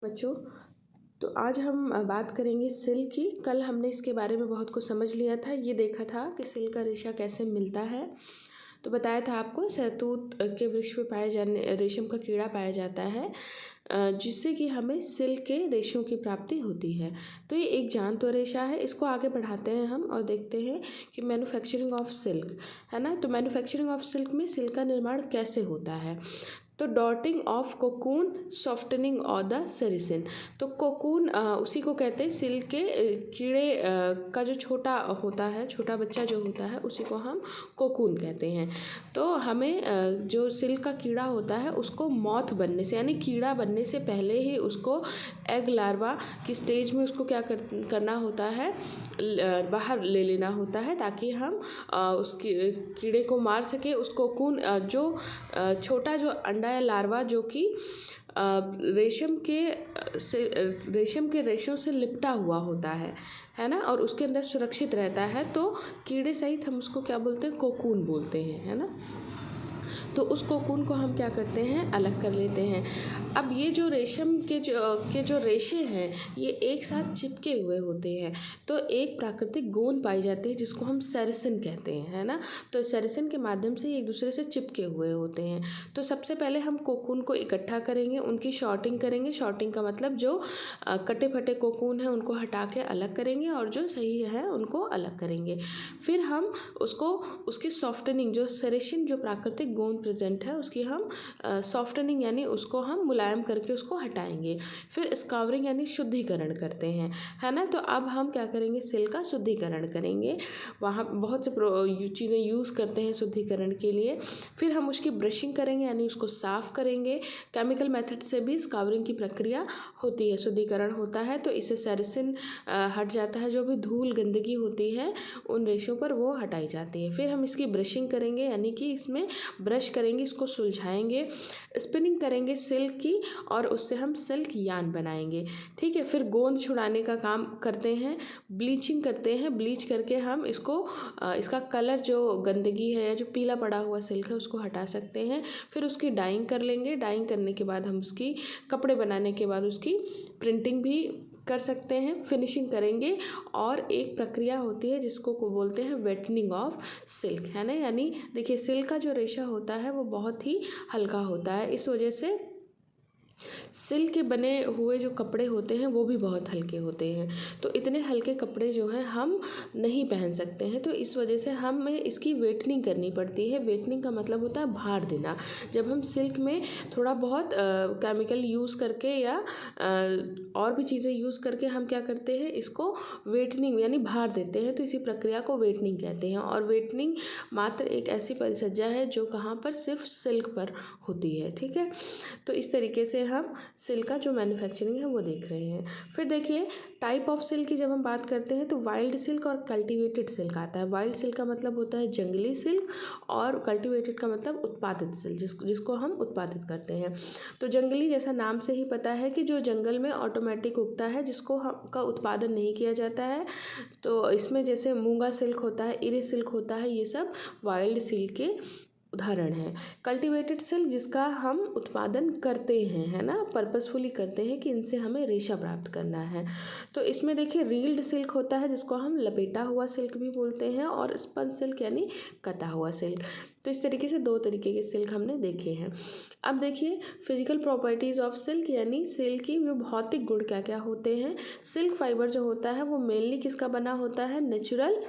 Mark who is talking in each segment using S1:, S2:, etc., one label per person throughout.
S1: बच्चों, तो आज हम बात करेंगे सिल की। कल हमने इसके बारे में बहुत कुछ समझ लिया था। ये देखा था कि सिल का रेशा कैसे मिलता है। तो बताया था आपको सहतूत के वृक्ष पे पाए जाने रेशम का कीड़ा पाया जाता है, जिससे कि हमें सिल के रेशों की प्राप्ति होती है। तो ये एक जांतुआ रेशा है। इसको आगे बढ़ाते हैं हम और देखते हैं कि मैन्युफैक्चरिंग ऑफ सिल्क है ना। तो मैन्युफैक्चरिंग ऑफ सिल्क में सिल्क का निर्माण कैसे होता है। तो dotting of cocoon, softening of the sericin. तो कोकून उसी को कहते हैं सिल्क के कीड़े का जो छोटा होता है, छोटा बच्चा जो होता है उसी को हम कोकून कहते हैं। तो हमें जो सिल्क का कीड़ा होता है उसको मॉथ बनने से यानी कीड़ा बनने से पहले ही उसको एग लार्वा की स्टेज में उसको क्या करना होता है, बाहर ले लेना होता है, ताकि हम उस कीड़े को मार सके। उस कोकून जो छोटा जो अंडा या लार्वा जो कि रेशम के रेशों से लिपटा हुआ होता है ना, और उसके अंदर सुरक्षित रहता है, तो कीड़े सहित हम उसको क्या बोलते हैं, कोकून बोलते हैं, है ना। तो उस कोकून को हम क्या करते हैं, अलग कर लेते हैं। अब ये जो रेशम के जो रेशे हैं ये एक साथ चिपके हुए होते हैं। तो एक प्राकृतिक गोंद पाई जाती है जिसको हम सेरिसिन कहते हैं, है ना। तो सेरिसिन के माध्यम से ये एक दूसरे से चिपके हुए होते हैं। तो सबसे पहले हम कोकून को इकट्ठा करेंगे, उनकी शॉर्टिंग करेंगे। शॉर्टिंग का मतलब जो कटे फटे कोकून हैं उनको हटा के अलग करेंगे और जो सही है उनको अलग करेंगे। फिर हम उसकी सॉफ्टनिंग, जो सेरिसिन जो प्राकृतिक गोंद प्रेजेंट है उसकी हम सॉफ्टनिंग यानी उसको हम मुलायम करके उसको हटाएंगे। फिर स्कावरिंग यानी शुद्धिकरण करते हैं, है ना। तो अब हम क्या करेंगे, सिल्क का शुद्धिकरण करेंगे। वहाँ बहुत से चीज़ें यूज़ करते हैं शुद्धिकरण के लिए। फिर हम उसकी ब्रशिंग करेंगे यानी उसको साफ़ करेंगे। केमिकल मेथड से भी स्कावरिंग की प्रक्रिया होती है, शुद्धिकरण होता है। तो इससे सेरिसिन हट जाता है, जो भी धूल गंदगी होती है उन रेशों पर वो हटाई जाती है। फिर हम इसकी ब्रशिंग करेंगे यानी कि इसमें ब्रश करेंगे, इसको सुलझाएंगे, स्पिनिंग करेंगे सिल्क की, और उससे हम सिल्क यान बनाएंगे, ठीक है। फिर गोंद छुड़ाने का काम करते हैं, ब्लीचिंग करते हैं। ब्लीच करके हम इसका कलर, जो गंदगी है, जो पीला पड़ा हुआ सिल्क है उसको हटा सकते हैं। फिर उसकी डाइंग कर लेंगे। डाइंग करने के बाद हम उसकी कपड़े बनाने के बाद उसकी प्रिंटिंग भी कर सकते हैं, फिनिशिंग करेंगे। और एक प्रक्रिया होती है जिसको को बोलते हैं वेटनिंग ऑफ सिल्क, है ना। यानी देखिए सिल्क का जो रेशा होता है वो बहुत ही हल्का होता है, इस वजह से सिल्क के बने हुए जो कपड़े होते हैं वो भी बहुत हल्के होते हैं। तो इतने हल्के कपड़े जो हैं हम नहीं पहन सकते हैं, तो इस वजह से हमें इसकी वेटनिंग करनी पड़ती है। वेटनिंग का मतलब होता है भार देना। जब हम सिल्क में थोड़ा बहुत केमिकल यूज़ करके या और भी चीज़ें यूज़ करके हम क्या करते हैं, इसको वेटनिंग यानी भार देते हैं, तो इसी प्रक्रिया को वेटनिंग कहते हैं। और वेटनिंग मात्र एक ऐसी परिचर्या है जो कहाँ पर, सिर्फ सिल्क पर होती है, ठीक है। तो इस तरीके से हम सिल्क का जो मैन्युफैक्चरिंग है वो देख रहे हैं। फिर देखिए टाइप ऑफ सिल्क की जब हम बात करते हैं तो वाइल्ड सिल्क और कल्टीवेटेड सिल्क आता है। वाइल्ड सिल्क का मतलब होता है जंगली सिल्क, और कल्टीवेटेड का मतलब उत्पादित सिल्क, जिसको हम उत्पादित करते हैं। तो जंगली जैसा नाम से ही पता है कि जो जंगल में ऑटोमेटिक उगता है, जिसको का उत्पादन नहीं किया जाता है। तो इसमें जैसे मूंगा सिल्क होता है, इरे सिल्क होता है, ये सब वाइल्ड सिल्क के उदाहरण है। कल्टीवेटेड सिल्क जिसका हम उत्पादन करते हैं, है ना, पर्पसफुली करते हैं कि इनसे हमें रेशा प्राप्त करना है। तो इसमें देखिए रील्ड सिल्क होता है जिसको हम लपेटा हुआ सिल्क भी बोलते हैं, और स्पन सिल्क यानी कटा हुआ सिल्क। तो इस तरीके से दो तरीके के सिल्क हमने देखे हैं। अब देखिए फिजिकल प्रॉपर्टीज़ ऑफ सिल्क, यानी सिल्क की जो भौतिक गुण क्या क्या होते हैं। सिल्क फाइबर जो होता है वो मेनली किसका बना होता है, नेचुरल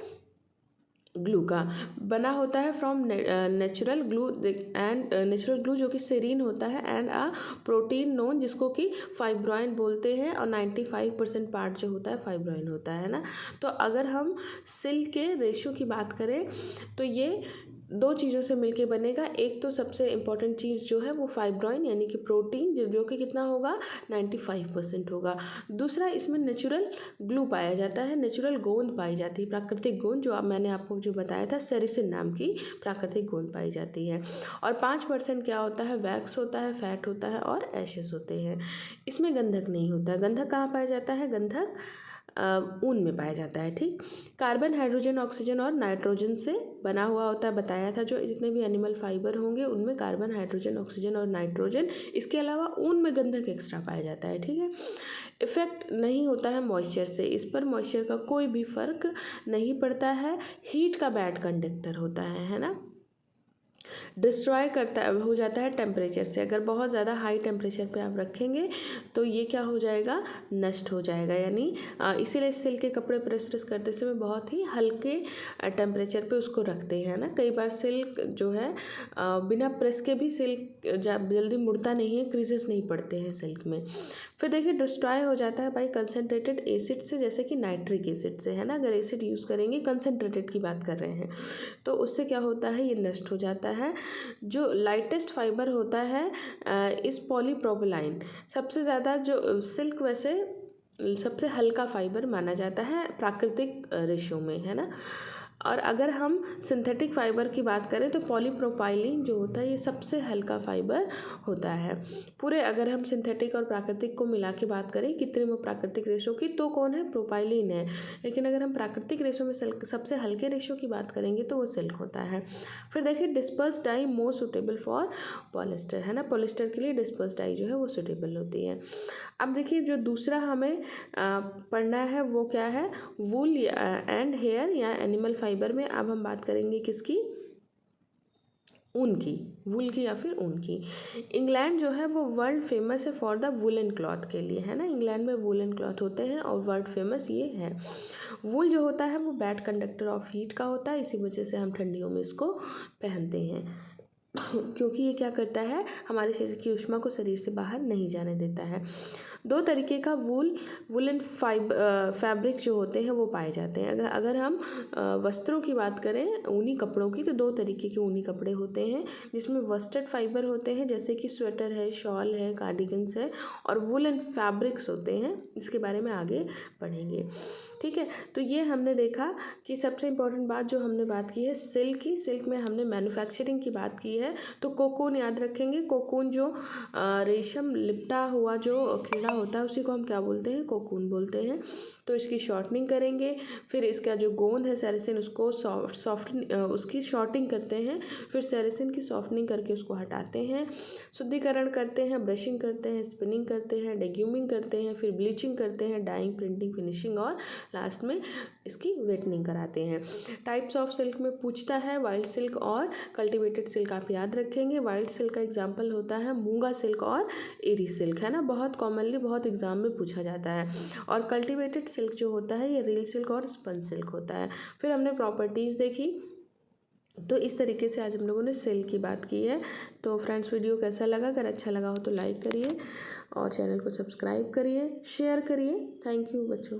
S1: ग्लू का बना होता है, from natural glue and natural glue जो कि सेरीन होता है, एंड अ प्रोटीन नोन जिसको कि फाइब्रोइन बोलते हैं, और 95% पार्ट जो होता है फाइब्रोइन होता है ना। तो अगर हम सिल्क के रेशो की बात करें तो ये दो चीज़ों से मिलके बनेगा। एक तो सबसे इम्पॉर्टेंट चीज़ जो है वो फाइब्रोइन यानी कि प्रोटीन, जो कि कितना होगा, 95% होगा। दूसरा इसमें नेचुरल ग्लू पाया जाता है, नेचुरल गोंद पाई जाती है, प्राकृतिक गोंद, जो अब मैंने आपको जो बताया था सेरिसिन नाम की प्राकृतिक गोंद पाई जाती है। और 5% क्या होता है, वैक्स होता है, फैट होता है और एशेस होते हैं। इसमें गंधक नहीं होता है। गंधक कहाँ पाया जाता है, गंधक ऊन में पाया जाता है। ठीक, कार्बन, हाइड्रोजन, ऑक्सीजन और नाइट्रोजन से बना हुआ होता है। बताया था जो जितने भी एनिमल फाइबर होंगे उनमें कार्बन, हाइड्रोजन, ऑक्सीजन और नाइट्रोजन, इसके अलावा ऊन में गंधक एक्स्ट्रा पाया जाता है। ठीक है, इफेक्ट नहीं होता है मॉइस्चर से, इस पर मॉइस्चर का कोई भी फर्क नहीं पड़ता है। हीट का बैड कंडक्टर होता है ना। डिस्ट्रॉय करता हो जाता है टेम्परेचर से, अगर बहुत ज़्यादा हाई टेम्परेचर पे आप रखेंगे तो ये क्या हो जाएगा, नष्ट हो जाएगा। यानी इसीलिए सिल्क के कपड़े प्रेस करते समय बहुत ही हल्के टेम्परेचर पे उसको रखते हैं ना। कई बार सिल्क जो है बिना प्रेस के भी सिल्क जल्दी मुड़ता नहीं है, क्रीजेस नहीं पड़ते हैं सिल्क में। फिर देखिए डिस्ट्रॉय हो जाता है बाई कंसनट्रेटेड एसिड से, जैसे कि नाइट्रिक एसिड से, है ना। अगर एसिड यूज़ करेंगे, कंसनट्रेटेड की बात कर रहे हैं, तो उससे क्या होता है, ये नष्ट हो जाता है। जो लाइटेस्ट फाइबर होता है इस पॉलीप्रोपिलाइन, सबसे ज़्यादा जो सिल्क वैसे सबसे हल्का फाइबर माना जाता है प्राकृतिक रेशो में, है ना। और अगर हम सिंथेटिक फाइबर की बात करें तो पॉलीप्रोपाइलीन जो होता है ये सबसे हल्का फाइबर होता है। पूरे अगर हम सिंथेटिक और प्राकृतिक को मिला के बात करें कृत्रिम और प्राकृतिक रेशो की, तो कौन है, प्रोपाइलीन है। लेकिन अगर हम प्राकृतिक रेशो में सबसे हल्के रेशो की बात करेंगे तो वो सिल्क होता है। फिर देखिए disperse dye more suitable for polyester, है ना। पॉलिस्टर के लिए डिस्पर्स डाई जो है वो सुटेबल होती है। अब देखिए जो दूसरा हमें पढ़ना है वो क्या है, वूल एंड हेयर या एनिमल फाइबर में। अब हम बात करेंगे किसकी, ऊन की, वूल की या फिर ऊन की। इंग्लैंड जो है वो वर्ल्ड फेमस है फॉर द वुलन क्लॉथ के लिए, है ना। इंग्लैंड में वुलन क्लॉथ होते हैं और वर्ल्ड फेमस ये है। वूल जो होता है वो बैड कंडक्टर ऑफ हीट का होता है, इसी वजह से हम ठंडियों में इसको पहनते हैं क्योंकि ये क्या करता है, हमारे शरीर की ऊष्मा को शरीर से बाहर नहीं जाने देता है। दो तरीके का वुलन फैब्रिक जो होते हैं वो पाए जाते हैं। अगर हम वस्त्रों की बात करें, ऊनी कपड़ों की, तो दो तरीके के ऊनी कपड़े होते हैं जिसमें वस्टेड फाइबर होते हैं, जैसे कि स्वेटर है, शॉल है, कार्डिगन्स है, और वुलन फैब्रिक्स होते हैं। इसके बारे में आगे पढ़ेंगे। ठीक है, तो ये हमने देखा कि सबसे इम्पोर्टेंट बात जो हमने बात की है सिल्क की। सिल्क में हमने मैन्युफैक्चरिंग की बात की है, तो कोकून याद रखेंगे। कोकून जो रेशम लिपटा हुआ जो कीड़ा होता है उसी को हम क्या बोलते हैं, कोकून बोलते हैं। तो इसकी शॉर्टनिंग करेंगे, फिर इसका जो गोंद है सेरेसिन उसको उसकी शॉर्टिंग करते हैं, फिर सेरेसिन की सॉफ्टनिंग करके उसको हटाते हैं, शुद्धिकरण करते हैं, ब्रशिंग करते हैं, स्पिनिंग करते हैं, डेग्यूमिंग करते हैं, फिर ब्लीचिंग करते हैं, डाइंग, प्रिंटिंग, फिनिशिंग और लास्ट में इसकी वेटनिंग कराते हैं। टाइप्स ऑफ सिल्क में पूछता है वाइल्ड सिल्क और कल्टिवेटेड सिल्क, आप याद रखेंगे। वाइल्ड सिल्क का एग्जाम्पल होता है मूंगा सिल्क और एरी सिल्क, है ना। बहुत कॉमनली बहुत एग्जाम में पूछा जाता है। और कल्टिवेटेड सिल्क जो होता है ये रील सिल्क और स्पन सिल्क होता है। फिर हमने प्रॉपर्टीज़ देखी। तो इस तरीके से आज हम लोगों ने सिल्क की बात की है। तो फ्रेंड्स वीडियो कैसा लगा, अगर अच्छा लगा हो तो लाइक करिए और चैनल को सब्सक्राइब करिए, शेयर करिए। थैंक यू बच्चों।